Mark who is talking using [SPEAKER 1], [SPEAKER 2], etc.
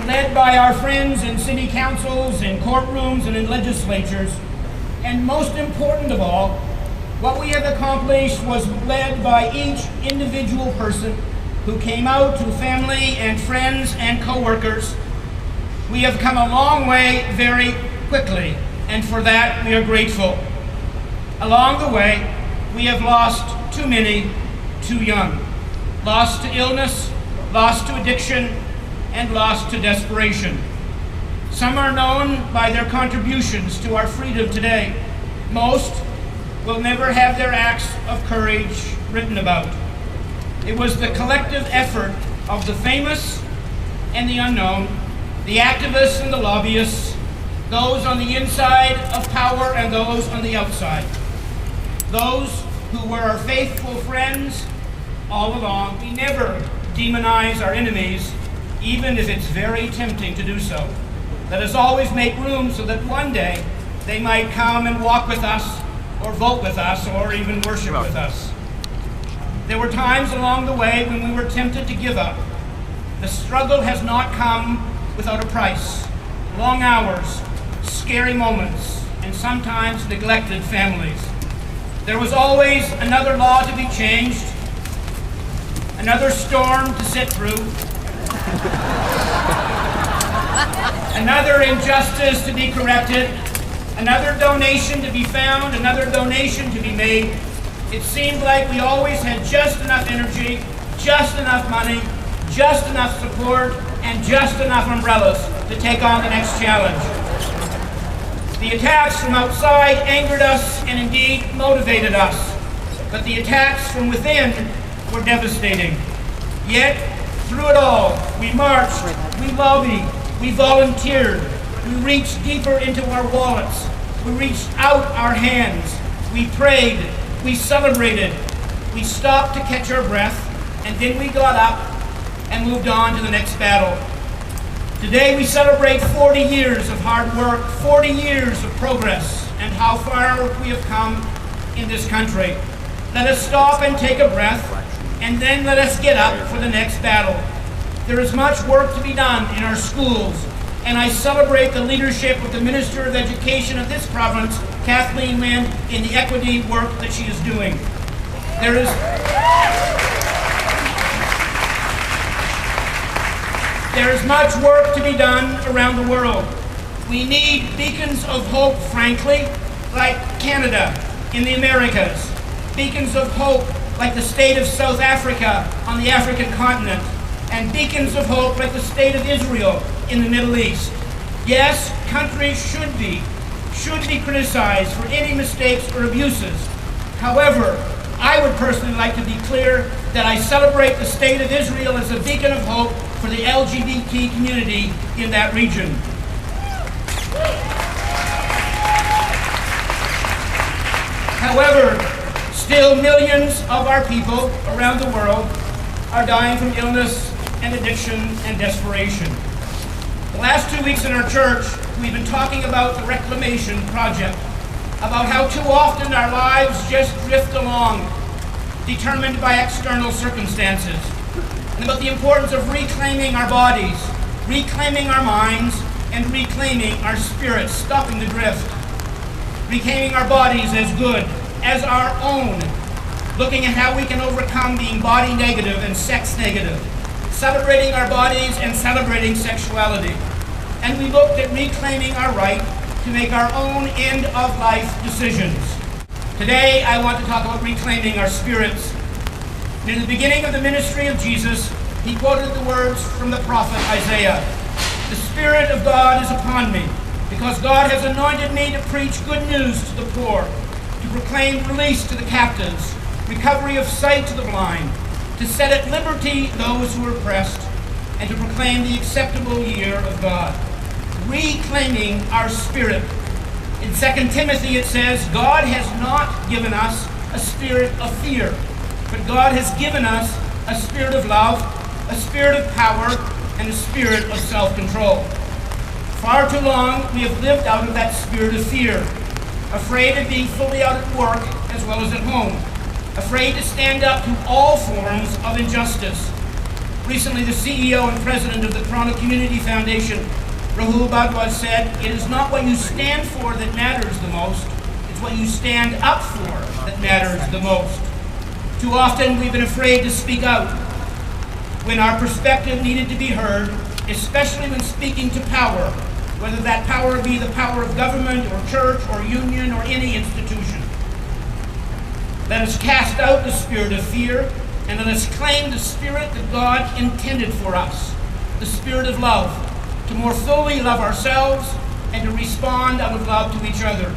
[SPEAKER 1] led by our friends in city councils, in courtrooms, and in legislatures. And most important of all, what we have accomplished was led by each individual person who came out to family and friends and co-workers. We have come a long way very quickly, and for that we are grateful. Along the way, we have lost too many, too young. Lost to illness, lost to addiction, and lost to desperation. Some are known by their contributions to our freedom today. Most will never have their acts of courage written about. It was the collective effort of the famous and the unknown, the activists and the lobbyists, those on the inside of power and those on the outside. Those who were our faithful friends all along. We never demonize our enemies, even if it's very tempting to do so. Let us always make room so that one day they might come and walk with us, or vote with us, or even worship with us. There were times along the way when we were tempted to give up. The struggle has not come without a price. Long hours, scary moments, and sometimes neglected families. There was always another law to be changed, another storm to sit through, another injustice to be corrected, another donation to be found, another donation to be made. It seemed like we always had just enough energy, just enough money, just enough support, and just enough umbrellas to take on the next challenge. The attacks from outside angered us and indeed motivated us, but the attacks from within were devastating. Yet, through it all, we marched, we lobbied, we volunteered, we reached deeper into our wallets, we reached out our hands, we prayed, we celebrated, we stopped to catch our breath, and then we got up and moved on to the next battle. Today we celebrate 40 years of hard work, 40 years of progress, and how far we have come in this country. Let us stop and take a breath, and then let us get up for the next battle. There is much work to be done in our schools, and I celebrate the leadership of the Minister of Education of this province, Kathleen Wynne, in the equity work that she is doing. There is much work to be done around the world. We need beacons of hope, frankly, like Canada in the Americas. Beacons of hope like the state of South Africa on the African continent. And beacons of hope like the state of Israel in the Middle East. Yes, countries should be criticized for any mistakes or abuses. However, I would personally like to be clear that I celebrate the state of Israel as a beacon of hope for the LGBT community in that region. However, still millions of our people around the world are dying from illness and addiction and desperation. The last 2 weeks in our church, we've been talking about the Reclamation Project, about how too often our lives just drift along, determined by external circumstances, and about the importance of reclaiming our bodies, reclaiming our minds, and reclaiming our spirits, stopping the drift, reclaiming our bodies as good, as our own, looking at how we can overcome being body negative and sex negative, celebrating our bodies and celebrating sexuality. And we looked at reclaiming our right to make our own end-of-life decisions. Today, I want to talk about reclaiming our spirits. In the beginning of the ministry of Jesus, he quoted the words from the prophet Isaiah. The Spirit of God is upon me, because God has anointed me to preach good news to the poor, to proclaim release to the captives, recovery of sight to the blind, to set at liberty those who are oppressed, and to proclaim the acceptable year of God. Reclaiming our spirit. In 2 Timothy it says, God has not given us a spirit of fear, but God has given us a spirit of love, a spirit of power, and a spirit of self-control. Far too long we have lived out of that spirit of fear, afraid of being fully out at work as well as at home, afraid to stand up to all forms of injustice. Recently, the CEO and president of the Toronto Community Foundation, Rahul Bhardwaj, said, "It is not what you stand for that matters the most, it's what you stand up for that matters the most." Too often, we've been afraid to speak out when our perspective needed to be heard, especially when speaking to power, whether that power be the power of government or church or union or any institution. Let us cast out the spirit of fear, and let us claim the spirit that God intended for us, the spirit of love, to more fully love ourselves and to respond out of love to each other.